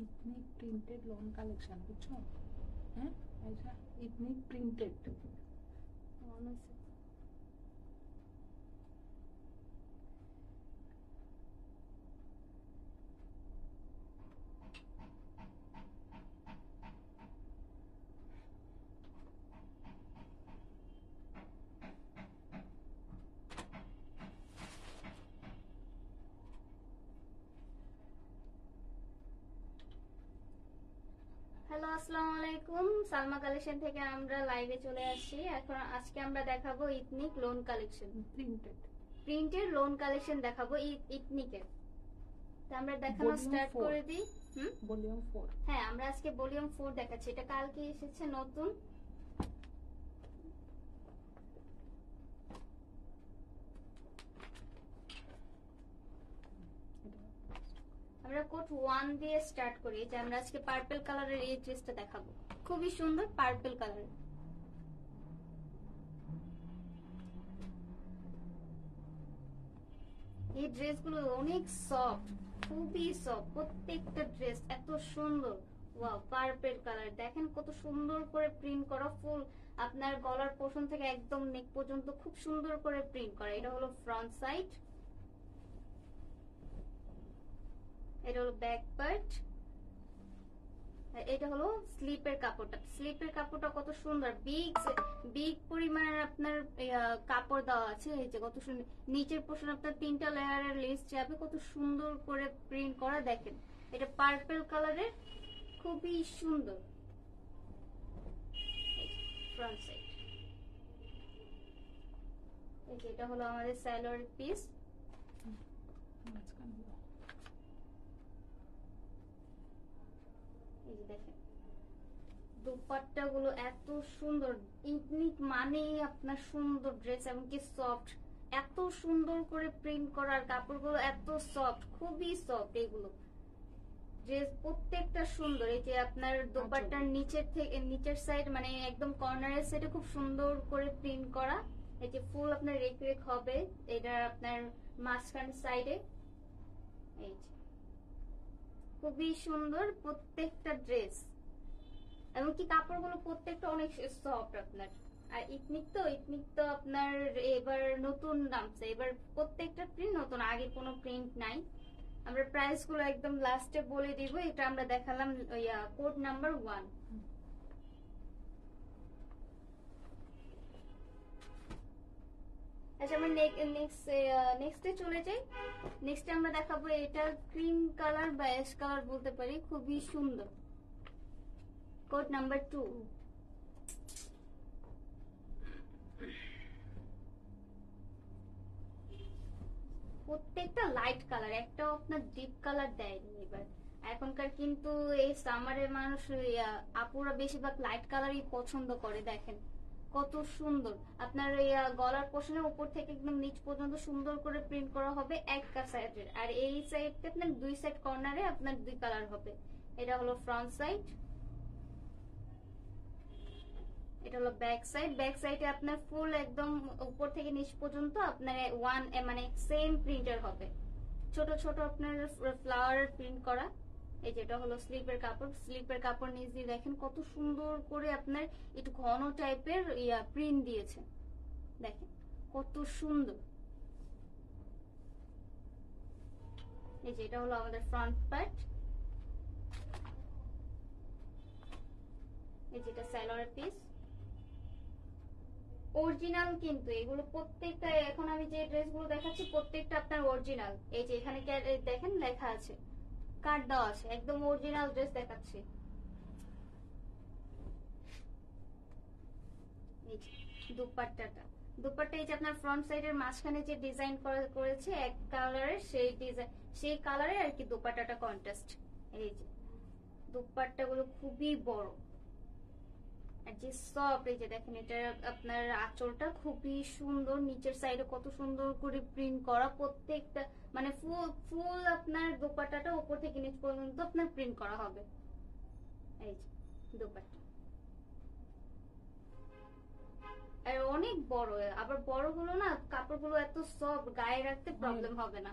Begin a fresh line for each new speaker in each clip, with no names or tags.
Ethnic printed loan collection, বুঝছো? হ্যাঁ, আচ্ছা, ইথনিক প্রিন্টেড
হ্যালো, আসসালামু আলাইকুম। সালমা কালেকশন থেকে আমরা লাইভে চলে আসছি। এখন আজকে আমরা দেখাবো ethnic loan collection, printed loan collection দেখাবো ইথনিকের। তো আমরা দেখানো স্টার্ট করে দিই।
ভলিউম 4।
হ্যাঁ, আমরা আজকে ভলিউম 4 দেখাচ্ছি। এটা কালকে এসেছে নতুন। আমরা কোট 1 দিয়ে স্টার্ট করি। যে আমরা আজকে পার্পল কালারের এই ড্রেসটা দেখাবো, খুবই সুন্দর পার্পল কালার। এই ড্রেসগুলো অনেক সফট, খুবই সফট, প্রত্যেকটা ড্রেস এত সুন্দর। ওয়াও, পার্পল কালার দেখেন কত সুন্দর করে প্রিন্ট করা, ফুল আপনার গলার পোর্শন থেকে একদম নেক পর্যন্ত খুব সুন্দর করে প্রিন্ট করা। এটা হলো ফ্রন্ট সাইড, এটা হলো ব্যাক পার্ট, এটা হলো স্লিপের কাপড়টা। স্লিপের কাপড়টা কত সুন্দর, বিগ পরিমাণের আপনার কাপড় দেওয়া আছে। এই যে কত সুন্দর নিচের পোর্শন আপনার 3টা লেয়ারের লেস যাবে, কত সুন্দর করে প্রিন্ট করা। দেখেন এটা পার্পল কালারের, খুবই সুন্দর। ফ্রন্ট সাইড, এই যে এটা হলো আমাদের সালোয়ার পিস। এই যে দেখেন দুপাট্টা গুলো এত সুন্দর। ইথনিক মানেই আপনার সুন্দর ড্রেস, এমনকি সফট, এত সুন্দর করে প্রিন্ট করার, কাপড়গুলো এত সফট, খুবই সফট। এগুলো ড্রেস প্রত্যেকটা সুন্দর। এই যে আপনার দুপাট্টার নিচের থেকে নিচের সাইড মানে একদম কর্নারের সাইডে খুব সুন্দর করে প্রিন্ট করা। এই যে ফুল আপনার রেক রেক হবে, এটা আপনার মাঝখান সাইডে। এই যে খুবই সুন্দর প্রত্যেকটা ড্রেস, এমনকি কাপড়গুলো প্রত্যেকটা অনেক সফট আপনার। আর ইথনিক তো আপনার এবার নতুন নামছে, এবার প্রত্যেকটা প্রিন্ট নতুন, আগে কোনো প্রিন্ট নাই। আমরা প্রাইস গুলো একদম লাস্টে বলে দিব। এটা আমরা দেখালাম কোড নাম্বার 1। আচ্ছা, আমরা নেক্সটে চলে যাই। নেক্সটে আমরা দেখাবো এটা ক্রিম কালার বা অ্যাশ কালার বলতে পারি, খুবই সুন্দর। Code number 2। প্রত্যেকটা লাইট কালার, একটাও আপনার ডিপ কালার দেয়নি এবার। এখনকার কিন্তু এই সামারের মানুষ আপুরা বেশিরভাগ লাইট কালারই পছন্দ করে। দেখেন কত সুন্দর আপনার গলার পোর্শনের উপর থেকে একদম নিচ পর্যন্ত সুন্দর করে প্রিন্ট করা হবে একটা সাইডের, আর এই সাইডটা আপনার 2 সাইড কর্নারে আপনার 2 কালার হবে। এটা হলো ফ্রন্ট সাইড, এটা হলো ব্যাক সাইড। ব্যাক সাইডে আপনার ফুল একদম উপর থেকে নিচ পর্যন্ত আপনার মানে সেম প্রিন্টার হবে, ছোট ছোট আপনার ফ্লাওয়ার প্রিন্ট করা। এই যেটা হলো স্লিপের কাপড়। স্লিপের কাপড় নিচ দিয়ে দেখেন কত সুন্দর করে আপনার একটু ঘন টাইপের প্রিন্ট দিয়েছে। দেখেন কত সুন্দর। এই যে এটা হলো আমাদের ফ্রন্ট পার্ট, এই যেটা সালোয়ার পিস। অরিজিনাল কিন্তু এগুলো প্রত্যেকটা, এখন আমি যে ড্রেসগুলো দেখাচ্ছি প্রত্যেকটা আপনার অরিজিনাল। এই যে এখানে দেখেন লেখা আছে, কার্ড দেওয়া আছে, একদম অরিজিনাল ড্রেস দেখাচ্ছি। এই যে দুপাট্টা এই যে আপনার ফ্রন্ট সাইডের মাঝখানে যে ডিজাইন করেছে এক কালারের, সেই ডিজাইন সেই কালারে আর কি দুপাট্টাটা কন্ট্রাস্ট। এই যে দুপাট্টা গুলো খুবই বড় আর যে সফট। এই যে দেখেন এটা আপনার আঁচলটা খুবই সুন্দর, নিচের সাইডে কত সুন্দর করে প্রিন্ট করা। প্রত্যেকটা মানে ফুল আপনার দোপাট্টাটা উপর থেকে নিচ পর্যন্ত আপনার প্রিন্ট করা হবে। এই যে দোপাট্টা আর অনেক বড়, আবার বড় হলো না কাপড়গুলো এত সফট, গায়ে রাখতে প্রবলেম হবে না।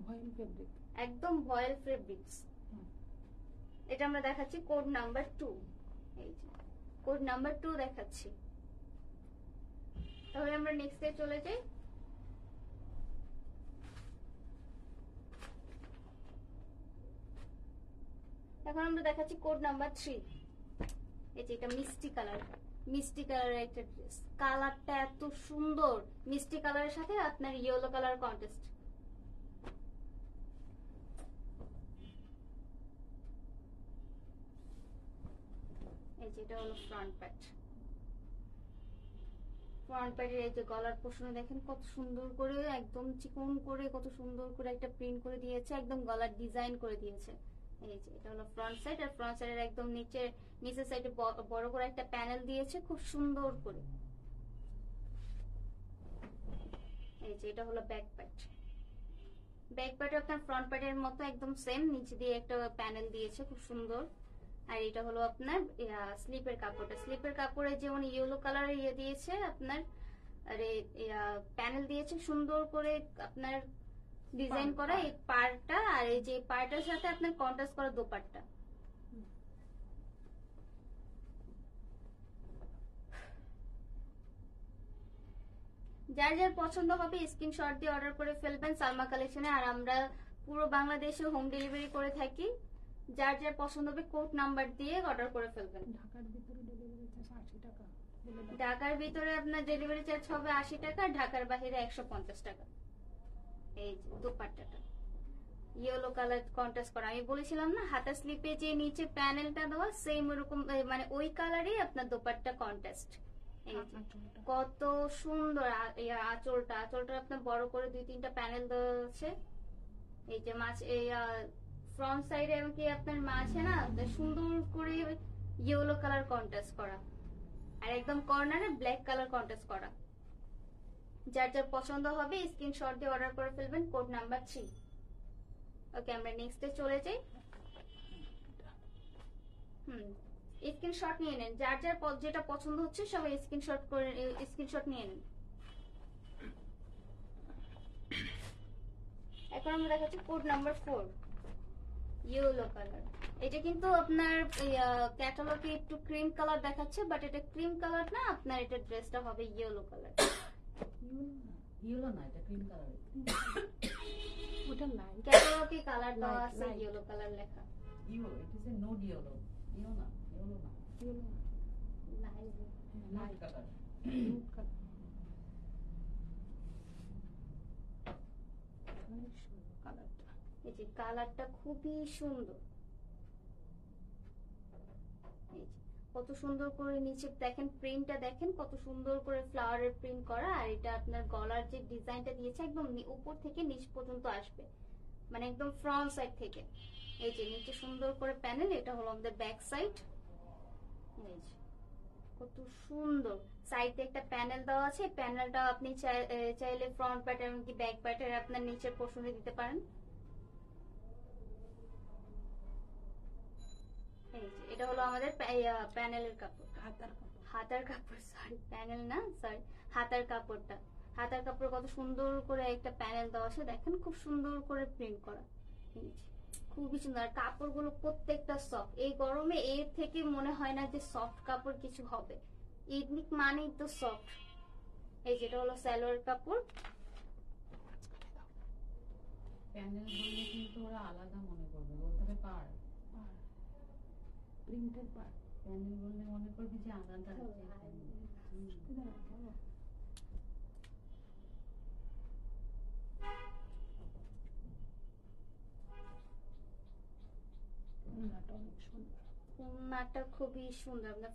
ভয়েল ফেব্রিক,
একদম ভয়েল ফেব্রিক্স। এটা আমরা দেখাচ্ছি কোড নাম্বার 2। এই যে কোড নাম্বার 2 দেখাচ্ছি। তাহলে আমরা নেক্সটে চলে যাই। এখন আমরা দেখাচ্ছি কোড নাম্বার 3। এই যে এটা মিষ্টি কালার, মিষ্টি কালারের একটা ড্রেস। কালারটা এত সুন্দর, মিষ্টি কালারের সাথে আপনার ইয়েলো কালার কন্ট্রাস্ট। এই যে এটা হলো ফ্রন্ট পার্ট। ফ্রন্ট পার্টের এই যে গলার পোর্শনে দেখেন কত সুন্দর করে একদম চিকন করে কত সুন্দর করে একটা প্রিন্ট করে দিয়েছে, একদম গলার ডিজাইন করে দিয়েছে। এই যে এটা হলো ফ্রন্ট সাইড, আর ফ্রন্ট সাইডের একদম নিচের সাইডে বড় করে একটা প্যানেল দিয়েছে খুব সুন্দর করে। এই যে এটা হলো ব্যাক পার্ট। ব্যাক পার্টে আপনার ফ্রন্ট পার্টের মতো একদম সেম, নিচে দিয়ে একটা প্যানেল দিয়েছে খুব সুন্দর। আর এটা হলো আপনার স্লিপের কাপড়টা। স্লিপের কাপড়ে যেমন ইয়েলো কালারের ইয়ে দিয়েছে আপনার, আরে প্যানেল দিয়েছে সুন্দর করে আপনার ডিজাইন করা এই পার্টটা, আর এই যে পার্টের সাথে আপনার কন্ট্রাস্ট করা দোপাট্টা। যার যার পছন্দ হবে স্ক্রিনশট দিয়ে অর্ডার করে ফেলবেন সালমা কালেকশনে। আর আমরা পুরো বাংলাদেশে হোম ডেলিভারি করে থাকি। যার যার পছন্দ হবে কোড নাম্বার দিয়ে অর্ডার করে ফেলবেন।
ঢাকার ভিতরে ডেলিভারি চার্জ 80 টাকা।
ঢাকার ভিতরে আপনার ডেলিভারি চার্জ হবে 80 টাকা, ঢাকার বাইরে 150 টাকা। এই যে দোপাট্টাটা ইয়েলো কালার কন্ট্রাস্ট করা, আমি বলেছিলাম না হাতা স্লিপে যে নিচে প্যানেলটা দেওয়া সেম ওরকম, মানে ওই কালারই আপনার দোপাট্টা কন্ট্রাস্ট। কত সুন্দর আঁচলটা, আঁচলটা আপনার বড় করে 2-3টা প্যানেল দেওয়া আছে। এই যে মাছ এই ফ্রন্ট সাইডে এমনকি আপনার মাঝে না সুন্দর করে ইয়েলো কালার কন্ট্রাস্ট করা, আর একদম কর্নারে ব্ল্যাক কালার কন্ট্রাস্ট করা। যার যার পছন্দ হবে স্ক্রিনশট দিয়ে অর্ডার করে ফেলবেন কোড নাম্বার 3। ওকে, আমরা নেক্সটে চলে যাই। স্ক্রিনশট নিয়ে নেন, যার যার যেটা পছন্দ হচ্ছে সবাই স্ক্রিনশট নিয়ে নেন। এখন আমরা দেখাচ্ছি কোড নাম্বার 4 ইয়েলো কালার। এটা কিন্তু আপনার ক্যাটালগে একটু ক্রিম কালার দেখাচ্ছে, বাট এটা ক্রিম কালার না, আপনার এটা ড্রেসটা হবে ইয়েলো কালার।
ইয়েলো না, এটা ক্রিম কালার।
ওটা লাইট
ক্যাটালগে কালার দেওয়া আছে ইয়েলো কালার লেখা।
Yellow, it is a node yellow. Yellow না, ইয়েলো না,
yellow
light colour.
Nude colour. কালারটা
এই যে কালারটা খুবই সুন্দর। এই যে কত সুন্দর করে নিচে দেখেন প্রিন্টটা, দেখেন কত সুন্দর করে ফ্লাওয়ারের প্রিন্ট করা। আর এটা আপনার গলার যে ডিজাইনটা দিয়েছে একদম উপর থেকে নিচ পর্যন্ত আসবে, মানে একদম ফ্রন্ট সাইড থেকে। এই যে নিচে সুন্দর করে প্যানেল, এটা হলো আমাদের ব্যাক সাইড। এই যে কত সুন্দর সাইডে একটা প্যানেল দেওয়া আছে। প্যানেলটা আপনি চাইলে ফ্রন্ট পার্ট এমনকি ব্যাক পার্টের আপনার নিচের পোর্শনে দিতে পারেন। এই যে এটা হলো আমাদের প্যানেলের কাপড়, হাতার কাপড়, সরি প্যানেল না, সরি হাতার কাপড়টা। হাতার কাপড় কত সুন্দর করে একটা প্যানেল দেওয়া আছে, দেখেন খুব সুন্দর করে প্রিন্ট করা। খুবই সুন্দর। আর কাপড়গুলো প্রত্যেকটা সফট। এই গরমে এর থেকে মনে হয় না যে সফট কাপড় কিছু হবে। ইথনিক মানেই তো সফট। এই যেটা হলো সালোয়ার কাপড়।
প্যানেল বললে কিন্তু ওরা আলাদা মনে করবে, বলতে হবে পার
প্রিন্টের পার।
প্যানেল বললে মনে করবে যে আলাদা আছে।
ওড়নাটা খুবই সুন্দর। আপনার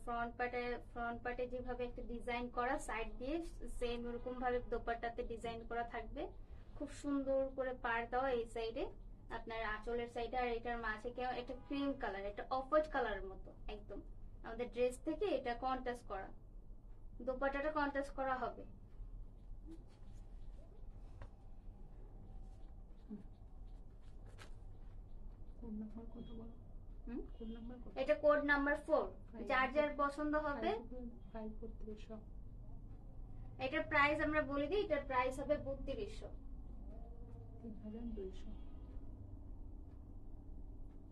ফ্রন্ট পার্টে যেভাবে একটা ডিজাইন করা সাইড দিয়ে সেম এরকম ভাবে দোপাট্টাতে ডিজাইন করা থাকবে। খুব সুন্দর করে পার দেওয়া এই সাইডে আপনার আঁচলের সাইডে। আর এটার মাঝে কেউ একটা ক্রিম কালার, একটা অফ হোয়াইট কালারের মতো একদম আমাদের ড্রেস থেকে এটা কন্ট্রাস্ট করা, দোপাট্টাটা কন্ট্রাস্ট করা হবে। এটা কোড নাম্বার 4। যার যার পছন্দ হবে এটার প্রাইস আমরা বলে দিই, এটার প্রাইস হবে 3200।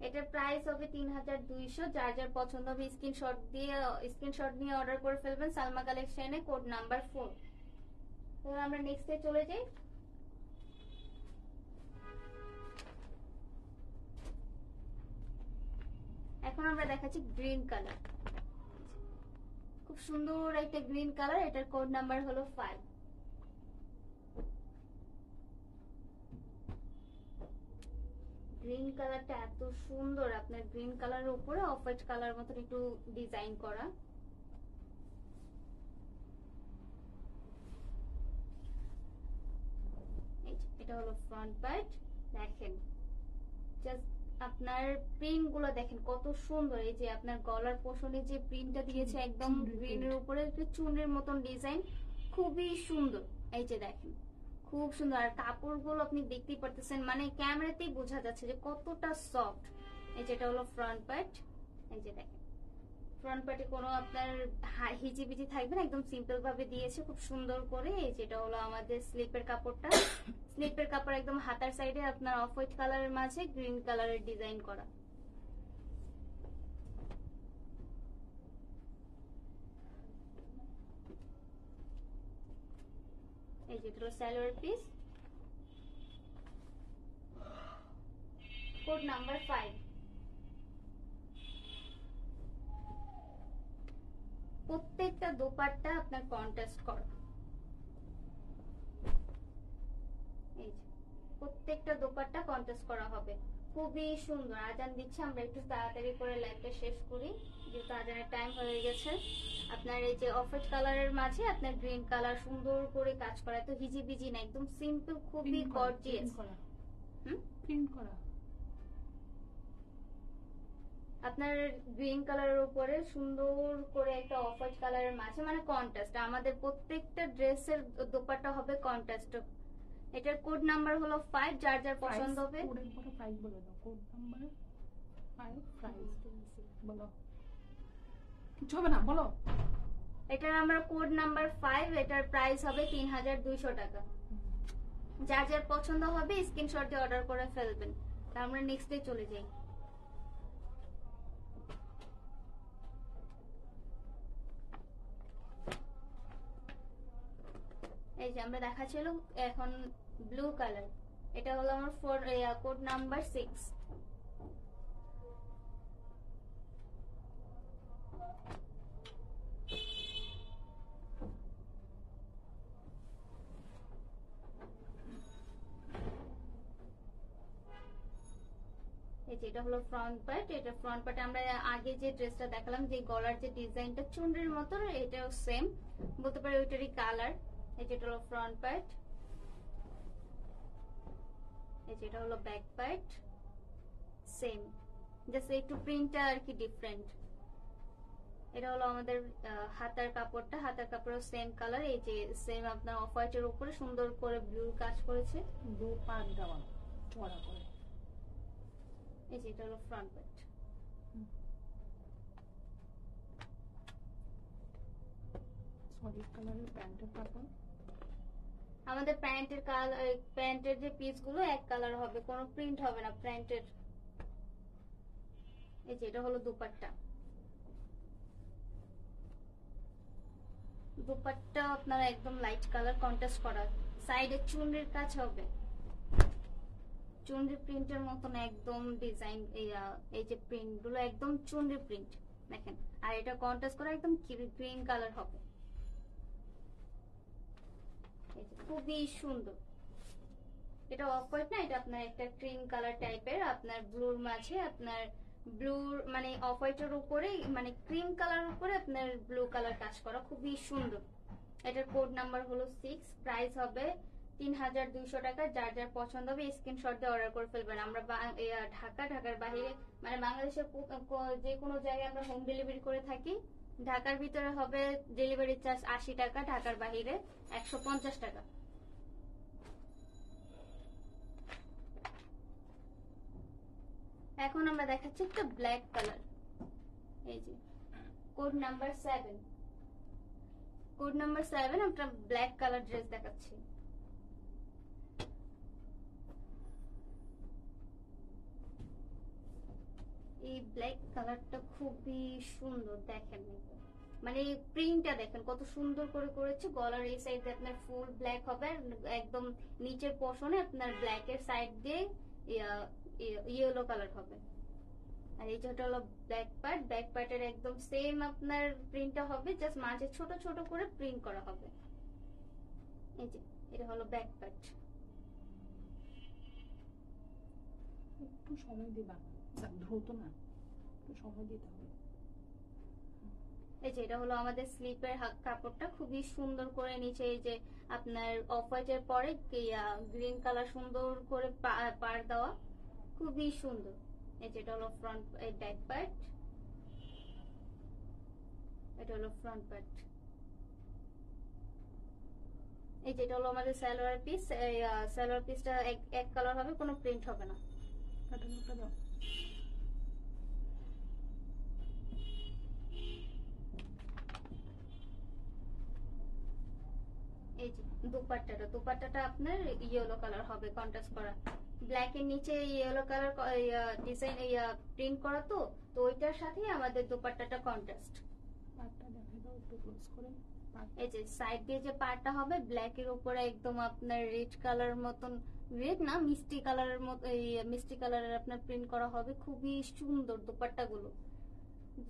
এটার প্রাইস হবে 3200। যার যার পছন্দ হবে স্ক্রিনশট নিয়ে অর্ডার করে ফেলবেন সালমা কালেকশনে, কোড নাম্বার 4। এবার আমরা নেক্সটে চলে যাই। এখন আমরা দেখাচ্ছি গ্রিন কালার, খুব সুন্দর একটা গ্রিন কালার। এটার কোড নাম্বার হলো 5। গ্রিন কালারটা এত সুন্দর, আপনার গ্রিন কালারের উপরে অফ হোয়াইট কালার মতন একটু ডিজাইন করা। এটা হলো ফ্রন্ট পার্ট। দেখেন জাস্ট আপনার প্রিন্ট গুলো দেখেন কত সুন্দর। এই যে আপনার গলার পোষণে যে প্রিন্টটা দিয়েছে একদম গ্রিনের উপরে একটা চুনের মতন ডিজাইন, খুবই সুন্দর। এই যে দেখেন খুব সুন্দর। আর কাপড়গুলো আপনি দেখতেই পারতেছেন, মানে ক্যামেরাতেই বোঝা যাচ্ছে যে কতটা সফট। এই যেটা হলো ফ্রন্ট পার্ট। এই যে দেখেন ফ্রন্ট পার্টে কোনো আপনার হিজিবিজি থাকবে না, একদম সিম্পল ভাবে দিয়েছে খুব সুন্দর করে। এই যেটা হলো আমাদের স্লিপের কাপড়টা। স্লিপের কাপড় একদম হাতার সাইডে আপনার অফ হোয়াইট কালারের মাঝে গ্রিন কালারের ডিজাইন করা। এই যেটা হলো সালোয়ার পিস, কোড নাম্বার 5। প্রত্যেকটা দোপাট্টা আপনার কন্ট্রাস্ট করা। এই যে প্রত্যেকটা দোপাট্টা কন্ট্রাস্ট করা হবে, খুবই সুন্দর। আজান দিচ্ছে, আমরা একটু তাড়াতাড়ি করে লাইভটা শেষ করি যেহেতু আজানের টাইম হয়ে গেছে। আপনার এই যে অফ হোয়াইট কালারের মাঝে আপনার গ্রিন কালার সুন্দর করে কাজ করা, তো হিজিবিজি না, একদম সিম্পল, খুবই গর্জিয়াস।
প্রিন্ট করা
আপনার গ্রিন কালারের উপরে সুন্দর করে একটা অফ হোয়াইট কালারের মাঝে মানে কন্ট্রাস্ট। আমাদের প্রত্যেকটা ড্রেসের দোপাট্টা হবে কন্ট্রাস্ট। এটার কোড নাম্বার হলো 5। যার যার পছন্দ হবে
কোডের পরে 5 বলে দাও। কোড নাম্বার 5 প্রাইস বলো, কিছু হবে না বলো।
এটার আমরা কোড নাম্বার 5। এটার প্রাইস হবে 3200 টাকা। যার যার পছন্দ হবে স্ক্রিনশট দিয়ে অর্ডার করে ফেলবেন। তা আমরা নেক্সট ডে চলে যাই। এই যে আমরা দেখাচ্ছিল এখন ব্লু কালার। এটা হলো আমার কোড নাম্বার 6। এই যে এটা হলো ফ্রন্ট পার্ট। এটা ফ্রন্ট পার্টে আমরা আগে যে ড্রেসটা দেখালাম যে গলার যে ডিজাইনটা চুনরির মতো, এটাও সেম বলতে পারি, ওইটারই কালার। এই যে এটা হলো ফ্রন্ট পার্ট। এই যে এটা হলো ব্যাক পার্ট, সেম, জাস্ট একটু প্রিন্টটা আর কি ডিফারেন্ট। এটা হলো আমাদের হাতার কাপড়টা। হাতার কাপড়ও সেম কালার। এই যে সেম আপনার অফ হোয়াইটের উপরে সুন্দর করে ব্লু কাজ করেছে,
দু পাট দেওয়া চড়া করে।
এই যে এটা হলো ফ্রন্ট পার্ট।
সলিড কালারের প্যান্টের কাপড়।
আমাদের প্যান্টের যে পিস গুলো এক কালার হবে, কোনো প্রিন্ট হবে না প্যান্টের। এই যে এটা হলো দুপাট্টা। দুপাট্টা আপনার একদম লাইট কালার কন্ট্রাস্ট করা। সাইডে চুনরির কাজ হবে, চুনরি প্রিন্টের মতন একদম ডিজাইন। এই যে প্রিন্ট গুলো একদম চুনরি প্রিন্ট দেখেন। আর এটা কন্ট্রাস্ট করা একদম গ্রিন কালার হবে। খুবই সুন্দর। এটা অফ হোয়াইট না, এটা আপনার একটা ক্রিম কালার টাইপের। আপনার ব্লুর মাঝে আপনার ব্লুর মানে অফ হোয়াইটের উপরে মানে ক্রিম কালার উপরে আপনার ব্লু কালার কাজ করা, খুবই সুন্দর। এটার কোড নাম্বার হলো 6। প্রাইস হবে 3200 টাকা। যার যার পছন্দ হবে স্ক্রিনশট দিয়ে অর্ডার করে ফেলবেন। আমরা ঢাকার বাইরে মানে বাংলাদেশের যে কোনো জায়গায় আমরা হোম ডেলিভারি করে থাকি। ঢাকার ভিতরে হবে ডেলিভারি চার্জ 80 টাকা, ঢাকার বাইরে 150 টাকা। এখন আমরা দেখাচ্ছি একটা ব্ল্যাক কালার। এই যে কোড নাম্বার 7। কোড নাম্বার 7 একটা ব্ল্যাক কালার ড্রেস দেখাচ্ছি। এই ব্ল্যাক কালারটা খুবই সুন্দর, দেখেন মানে প্রিন্টটা দেখেন কত সুন্দর করে করেছে। গলার এই সাইডে আপনার ফুল ব্ল্যাক হবে, আর একদম নিচের পোর্শনে আপনার ব্ল্যাক এর সাইড দিয়ে ইয়েলো কালার হবে। আর এই যেটা হলো ব্যাক পার্ট, ব্যাক পার্টের একদম সেম আপনার প্রিন্টটা হবে, জাস্ট মাঝে ছোট ছোট করে প্রিন্ট করা হবে। এই যে এটা হলো ব্যাক পার্ট।
একটু সময় দিবা, দ্রুত না, একটু সময় দিতে হবে।
এই যে এটা হলো আমাদের স্লিপের কাপড়টা, খুবই সুন্দর করে নিচে এই যে আপনার অফ হোয়াইটের পরে গ্রিন কালার সুন্দর করে পার দেওয়া, খুবই সুন্দর। এই যে এটা হলো ফ্রন্ট, এই ব্যাক পার্ট, এটা হলো ফ্রন্ট পার্ট। এই যেটা হলো আমাদের সালোয়ার পিস, এই সালোয়ার পিসটা এক কালার হবে, কোনো প্রিন্ট হবে না।
কাটানোটা দাও।
এই যে দুপাট্টাটা আপনার ইয়েলো কালার হবে, কন্ট্রাস্ট করা, ব্ল্যাক এর নিচে ইয়েলো কালার ডিজাইন প্রিন্ট করা, তো ওইটার সাথে আমাদের দুপাট্টাটা কন্ট্রাস্ট।
পাটটা দেখে দাও একটু ক্লোজ করে।
এই যে সাইড দিয়ে যে পার্টটা হবে ব্ল্যাক এর উপরে একদম আপনার রেড কালার মতন, রেড না মিষ্টি কালারের মতো, এই মিষ্টি কালারের আপনার প্রিন্ট করা হবে, খুবই সুন্দর দুপাট্টা গুলো।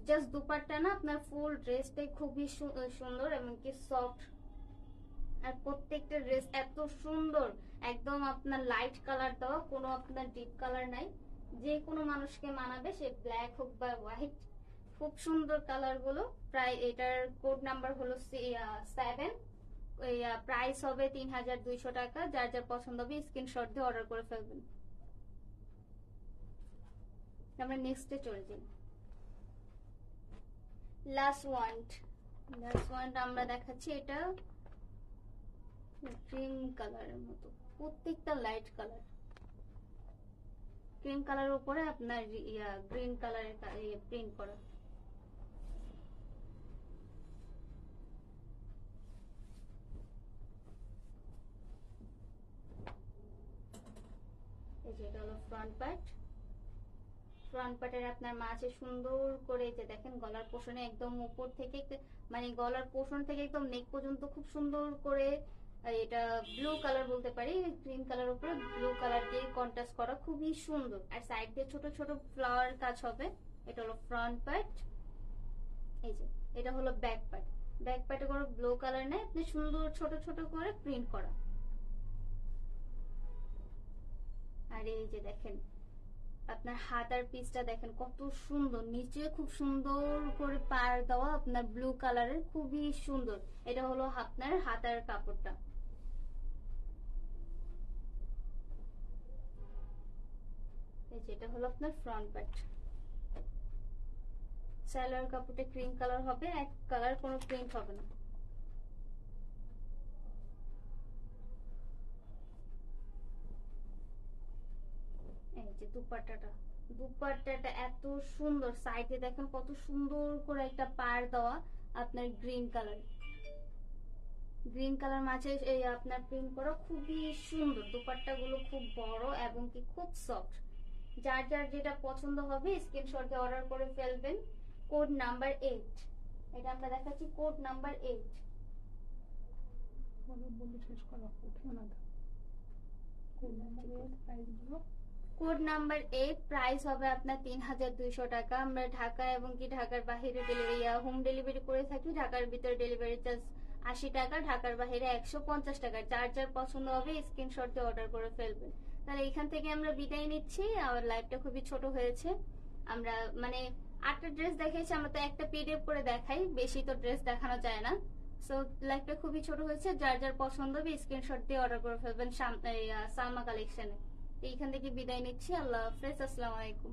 জাস্ট দুপাট্টা না, আপনার ফুল ড্রেসটাই খুবই সুন্দর এবং কি সফট। আর প্রত্যেকটা ড্রেস এত সুন্দর, একদম আপনার লাইট কালার দেওয়া, কোনো আপনার ডিপ কালার নাই, যে কোনো মানুষকে মানাবে, সে ব্ল্যাক হোক বা হোয়াইট। খুব সুন্দর কালার গুলো। প্রায় এটার কোড নাম্বার হলো 7, প্রাইস হবে 3200 টাকা। যার যার পছন্দ হবে স্ক্রিনশট দিয়ে অর্ডার করে ফেলবেন। আমরা নেক্সটে চলে যাই। লাস্ট ওয়ান আমরা দেখাচ্ছি, এটা ক্রিম কালারের মতো, প্রত্যেকটা লাইট কালার। ক্রিম কালারের উপরে আপনার গ্রিন কালারের প্রিন্ট করা। এই যে এটা হলো ফ্রন্ট পার্ট। ফ্রন্ট পার্টের আপনার মাঝে সুন্দর করে যে দেখেন গলার পোর্শনে একদম উপর থেকে, মানে গলার পোর্শন থেকে একদম নেক পর্যন্ত খুব সুন্দর করে, এটা ব্লু কালার বলতে পারি, গ্রিন কালার উপরে ব্লু কালার দিয়ে কন্ট্রাস্ট করা, খুবই সুন্দর। আর সাইড দিয়ে ছোট ছোট ফ্লাওয়ার কাজ হবে। এটা হলো ফ্রন্ট পার্ট। এই যে এটা হলো ব্যাক পার্ট। ব্যাক পার্টে কোনো ব্লু কালার নেই, আপনি সুন্দর ছোট ছোট করে প্রিন্ট করা। আর এই যে দেখেন আপনার হাতার পিসটা দেখেন কত সুন্দর, নিচে খুব সুন্দর করে পার দেওয়া আপনার ব্লু কালারের, খুবই সুন্দর। এটা হলো আপনার হাতার কাপড়টা। এটা হলো আপনার ফ্রন্ট পার্ট। সালোয়ার কাপড়টা ক্রিম কালার হবে, এক কালার, কোনো প্রিন্ট হবে না। এই যে দুপাট্টাটা এত সুন্দর, সাইডে দেখেন কত সুন্দর করে একটা পার দেওয়া আপনার গ্রিন কালার মাঝে এই আপনার প্রিন্ট করা, খুবই সুন্দর। দুপাট্টা গুলো খুব বড় এবং কি খুব সফট। যার যার যেটা পছন্দ হবে স্ক্রিনশট দিয়ে অর্ডার করে ফেলবেন। কোড নাম্বার 8, এটা আমরা দেখাচ্ছি কোড নাম্বার 8।
বলে শেষ করো, উঠে না দাও। কোড নাম্বার 8 প্রাইস বলো।
কোড নাম্বার 8 প্রাইস হবে আপনার 3200 টাকা। আমরা ঢাকা এবং কি ঢাকার বাইরে ডেলিভারি, হোম ডেলিভারি করে থাকি। ঢাকার ভিতরে ডেলিভারি চার্জ 80 টাকা, ঢাকার বাইরে 150 টাকা। যার যার পছন্দ হবে স্ক্রিনশট দিয়ে অর্ডার করে ফেলবেন। তাহলে এখান থেকে আমরা বিদায় নিচ্ছি। আমার লাইভটা খুবই ছোট হয়েছে, আমরা মানে 8টা ড্রেস দেখাইছি, আমরা তো একটা পিডিএফ করে দেখাই, বেশি তো ড্রেস দেখানো যায় না। সো লাইভটা খুবই ছোট হয়েছে, যার যার পছন্দ হবে স্ক্রিনশট দিয়ে অর্ডার করে ফেলবেন সালমা কালেকশনে। এইখান থেকে বিদায় নিচ্ছি। আল্লাহ হাফেজ, আসসালামু আলাইকুম।